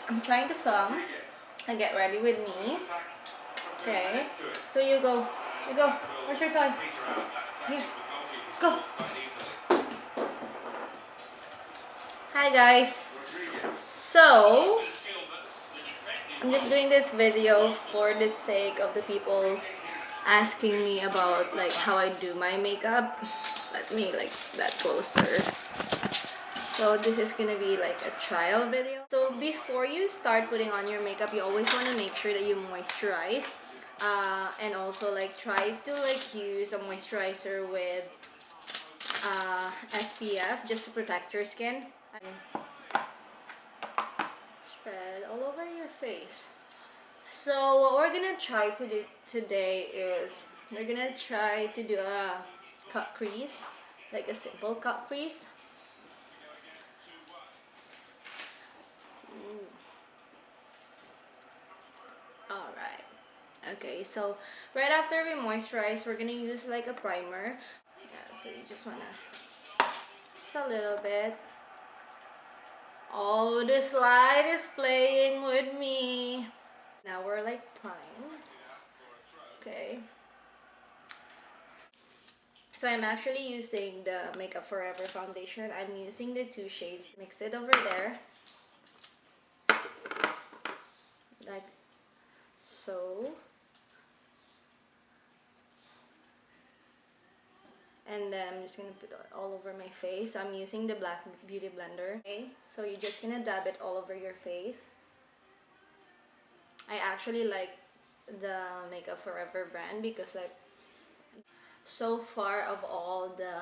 I'm trying to film and get ready with me. Okay. So you go. You go. Where's your toy? Here. Go. Hi guys. So I'm just doing this video for the sake of the people asking me about like how I do my makeup. Let me like that closer. So this is gonna be like a trial video. So before you start putting on your makeup, you always want to make sure that you moisturize, and also like try to like use a moisturizer with SPF just to protect your skin. And spread all over your face. So what we're gonna try to do today is we're gonna try to do a cut crease, like a simple cut crease. Alright. Okay, so right after we moisturize, we're gonna use like a primer. Yeah, so you just wanna, just a little bit. Oh, this light is playing with me. Now we're like prime. Okay. So I'm actually using the Makeup Forever foundation. I'm using the two shades. Mix it over there. Like so. And then I'm just gonna put it all over my face. I'm using the Black Beauty Blender. Okay, so you're just gonna dab it all over your face. I actually like the Makeup Forever brand because like so far of all the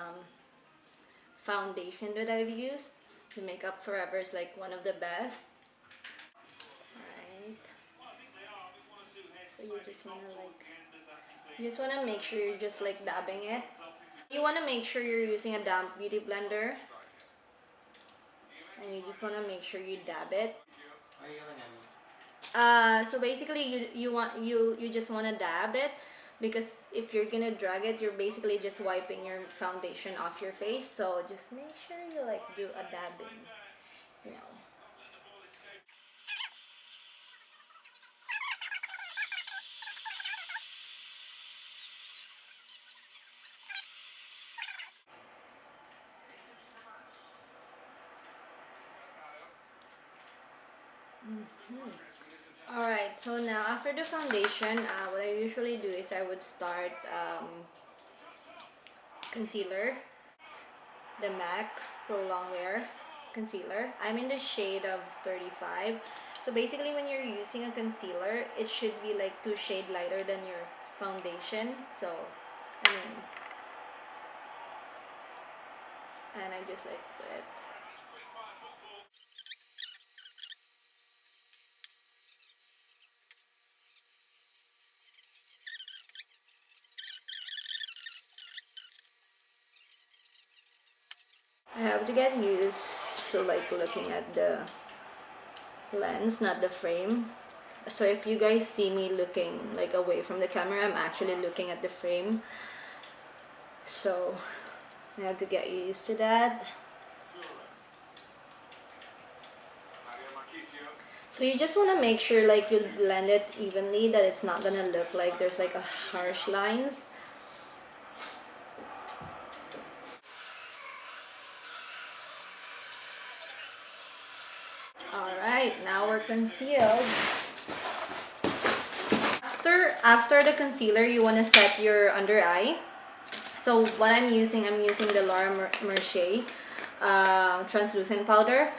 foundation that I've used, the Makeup Forever is like one of the best. Right. So you just wanna like, you just wanna make sure you're just like dabbing it. You wanna make sure you're using a damp beauty blender, and you just wanna make sure you dab it. So basically you just wanna dab it, because if you're gonna drag it, you're basically just wiping your foundation off your face. So just make sure you like do a dabbing, you know. Alright, so now after the foundation, what I usually do is I would start concealer, the MAC Pro Longwear concealer. I'm in the shade of 35. So basically when you're using a concealer, it should be like 2 shades lighter than your foundation. So, I mean, and I just like put. I have to get used to like looking at the lens, not the frame. So if you guys see me looking like away from the camera, I'm actually looking at the frame. So I have to get used to that. So you just want to make sure like you blend it evenly, that it's not gonna look like there's like a harsh lines. Alright, now we're concealed. After the concealer, you want to set your under eye. So what I'm using the Laura Mercier translucent powder.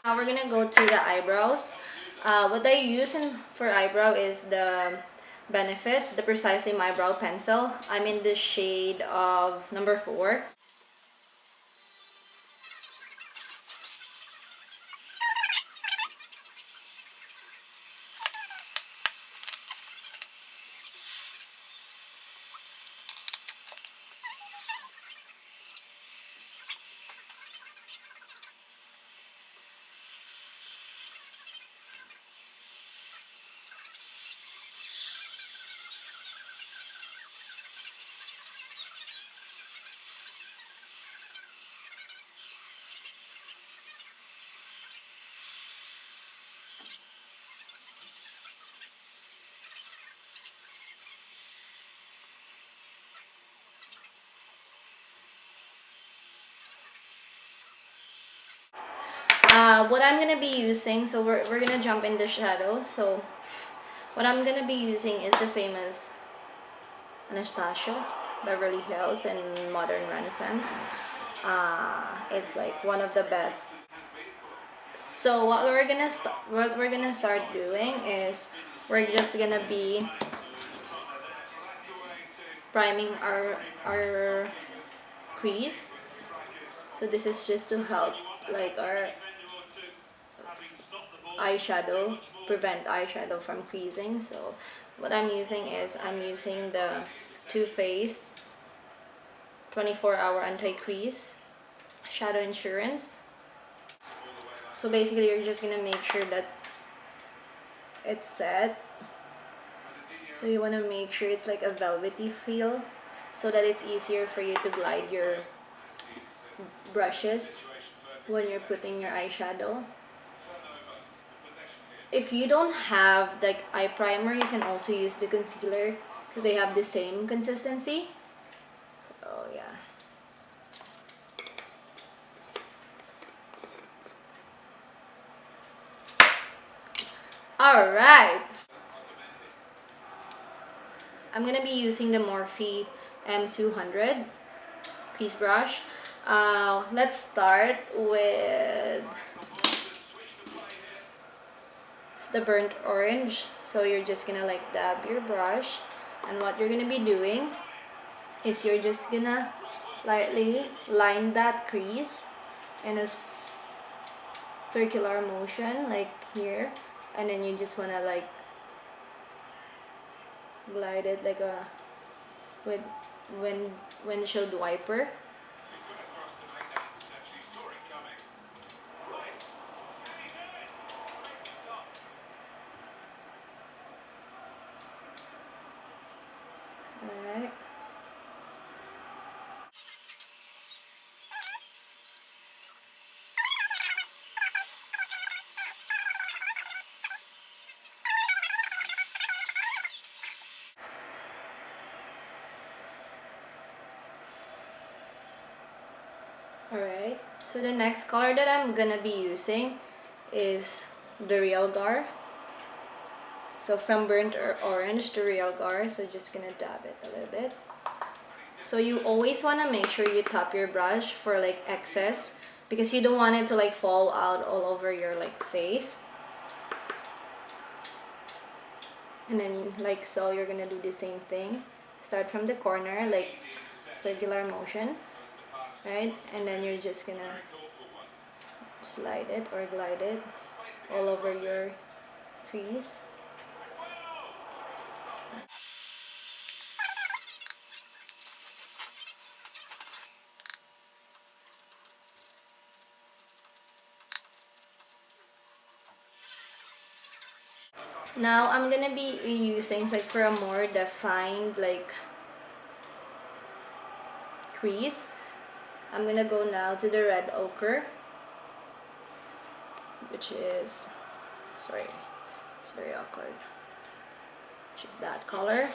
Now we're gonna go to the eyebrows. What I use for eyebrow is the Benefit, the Precisely My Brow Pencil. I'm in the shade of number 4. what I'm gonna be using, so we're gonna jump in the shadow. So what I'm gonna be using is the famous Anastasia Beverly Hills and Modern Renaissance. It's like one of the best. So what we're gonna start doing is we're just gonna be priming our crease. So this is just to help like our eyeshadow, prevent eyeshadow from creasing. So what I'm using is I'm using the Too Faced 24-hour anti-crease shadow insurance. So basically you're just gonna make sure that it's set. So you want to make sure it's like a velvety feel so that it's easier for you to glide your brushes when you're putting your eyeshadow. If you don't have like eye primer, you can also use the concealer because they have the same consistency. Oh yeah. Alright. I'm gonna be using the Morphe M200 crease brush. Let's start with the burnt orange. So you're just gonna like dab your brush, and what you're gonna be doing is you're just gonna lightly line that crease in a circular motion like here, and then you just wanna like glide it like a with windshield wiper. Alright. Alright, so the next color that I'm gonna be using is the Real Gar. So from burnt orange to Real Gar, so just gonna dab it a little bit. So you always wanna make sure you tap your brush for like excess because you don't want it to like fall out all over your like face. And then like so you're gonna do the same thing. Start from the corner, like circular motion. Right, and then you're just gonna slide it or glide it all over your crease. Now I'm gonna be using like for a more defined like crease. I'm gonna go now to the red ochre, which is, sorry, it's very awkward, which is that color.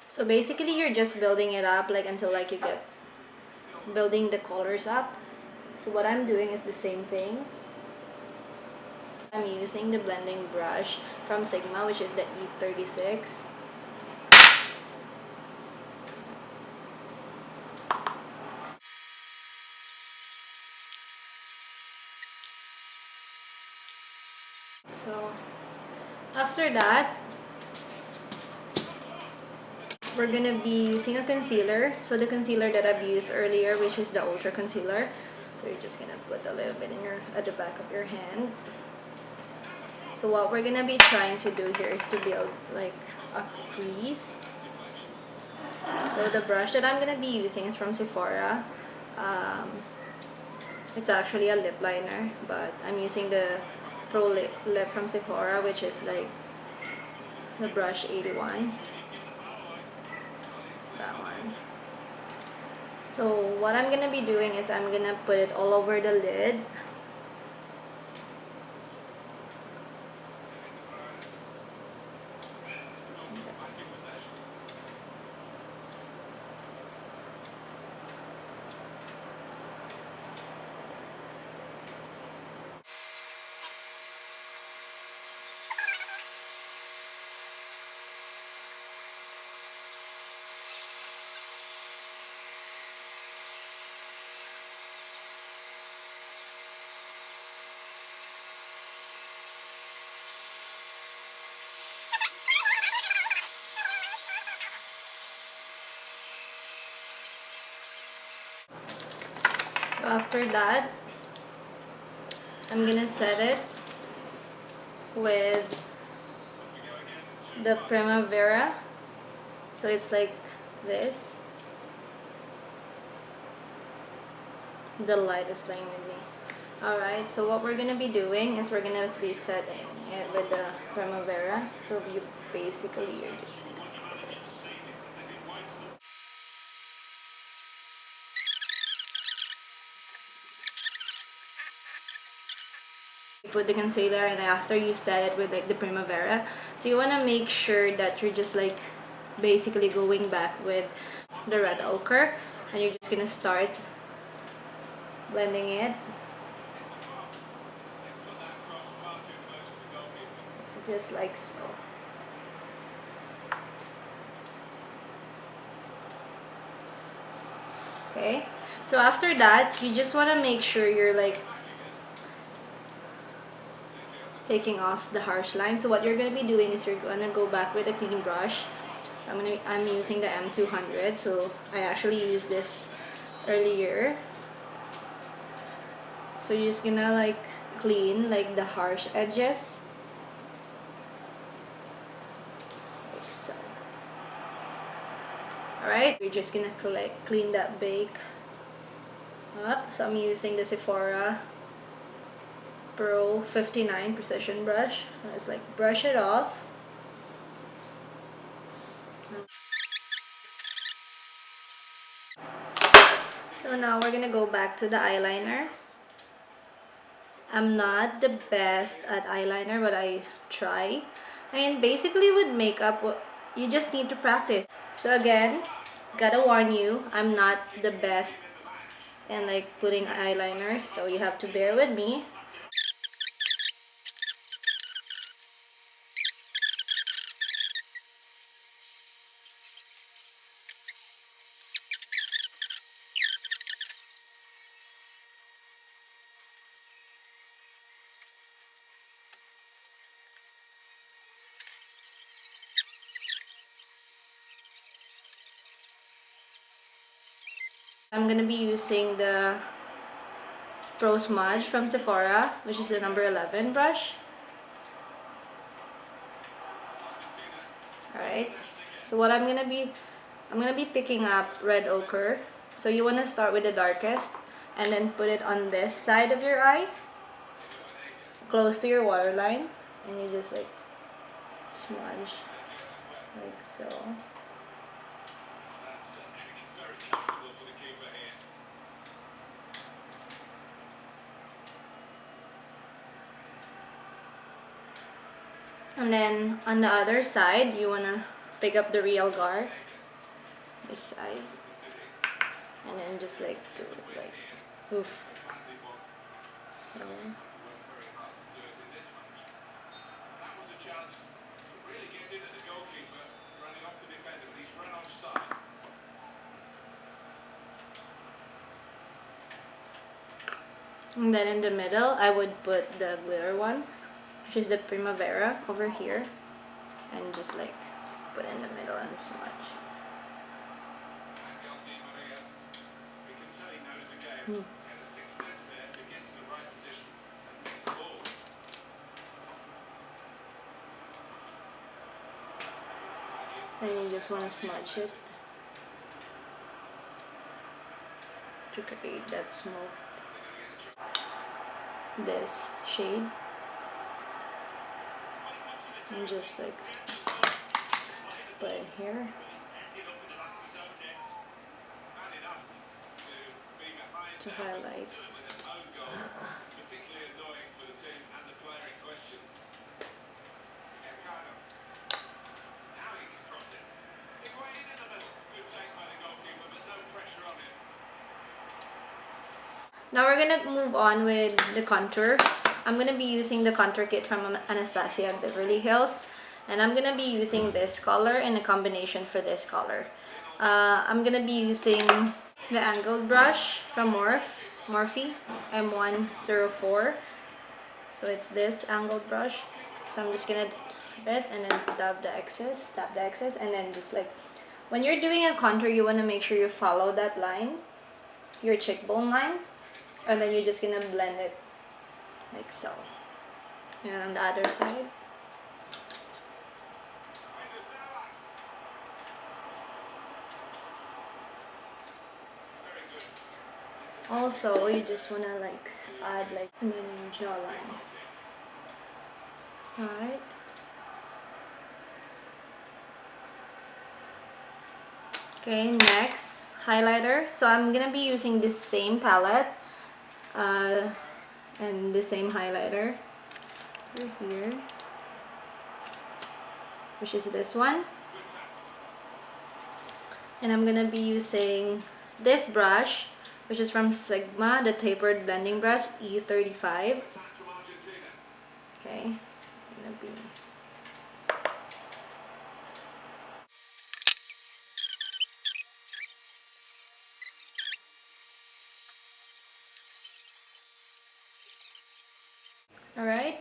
So basically you're just building it up like until like you get building the colors up. So what I'm doing is the same thing. I'm using the blending brush from Sigma, which is the E36. So after that, we're gonna be using a concealer. So the concealer that I've used earlier, which is the Ultra Concealer. So you're just gonna put a little bit in your at the back of your hand. So what we're gonna be trying to do here is to build like a crease. So the brush that I'm gonna be using is from Sephora. It's actually a lip liner, but I'm using the Pro Lip from Sephora, which is like the brush 81. That one. So what I'm gonna be doing is I'm gonna put it all over the lid. So after that, I'm gonna set it with the Primavera. So it's like this. The light is playing with me. Alright, so what we're gonna be doing is we're gonna be setting it with the Primavera. So you basically you're just put the concealer, and after you set it with like the Primavera, so you want to make sure that you're just like basically going back with the red ochre, and you're just gonna start blending it just like so. Okay, so after that you just want to make sure you're like taking off the harsh line. So what you're gonna be doing is you're gonna go back with a clean brush. I'm using the M200, so I actually used this earlier. So you're just gonna like clean like the harsh edges, like so. Alright, you're just gonna clean that bake up. So I'm using the Sephora Pro 59 precision brush. Just like brush it off. So now we're gonna go back to the eyeliner. I'm not the best at eyeliner, but I try. I mean, basically with makeup, you just need to practice. So again, gotta warn you, I'm not the best in like putting eyeliners, so you have to bear with me. I'm gonna be using the Pro Smudge from Sephora, which is the number 11 brush. Alright, so what I'm gonna be picking up red ochre. So you wanna start with the darkest and then put it on this side of your eye, close to your waterline, and you just like smudge like so. And then on the other side, you wanna pick up the Real Gar, this side, and then just like do it like oof. So. And then in the middle, I would put the glitter one, which is the Primavera over here, and just like put in the middle and smudge. And you just want to smudge it to create that smoke. This shade, and just like put it here. To highlight. Now we're gonna move on with the contour. I'm gonna be using the contour kit from Anastasia at Beverly Hills, and I'm gonna be using this color and a combination for this color. I'm gonna be using the angled brush from Morphe M104. So it's this angled brush. So I'm just gonna tap it and then tap the excess, and then just like when you're doing a contour, you wanna make sure you follow that line, your cheekbone line. And then you're just gonna blend it like so. And on the other side. Also, you just wanna like add like a jawline. Alright. Okay, next highlighter. So I'm gonna be using this same palette and the same highlighter here, which is this one. And I'm gonna be using this brush, which is from Sigma, the tapered blending brush E35. Okay, gonna be alright.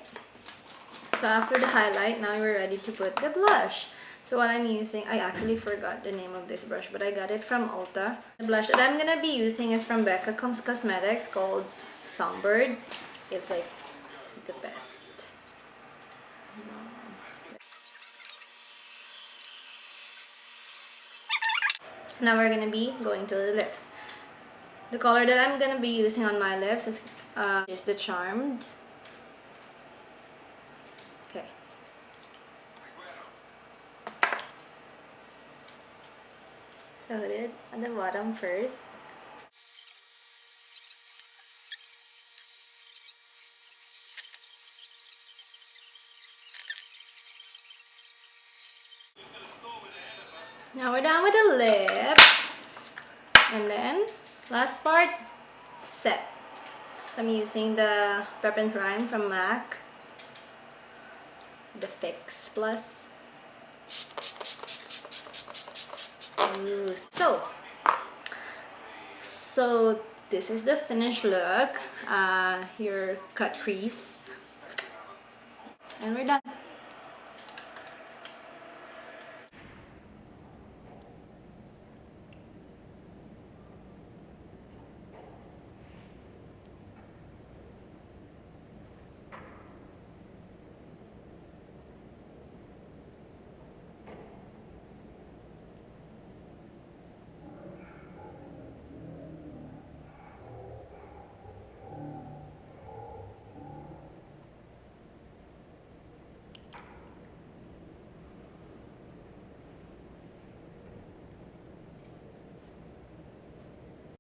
So after the highlight, now we're ready to put the blush. So what I'm using, I actually forgot the name of this brush, but I got it from Ulta. The blush that I'm gonna be using is from Becca Cosmetics called Songbird. It's like the best. Now we're gonna be going to the lips. The color that I'm gonna be using on my lips is the Charmed. Okay. So I did on the bottom first. Now we're done with the lips. And then, last part, set. So I'm using the Prep and Prime from MAC. The Fix Plus. Ooh. So this is the finished look. Your cut crease. And we're done.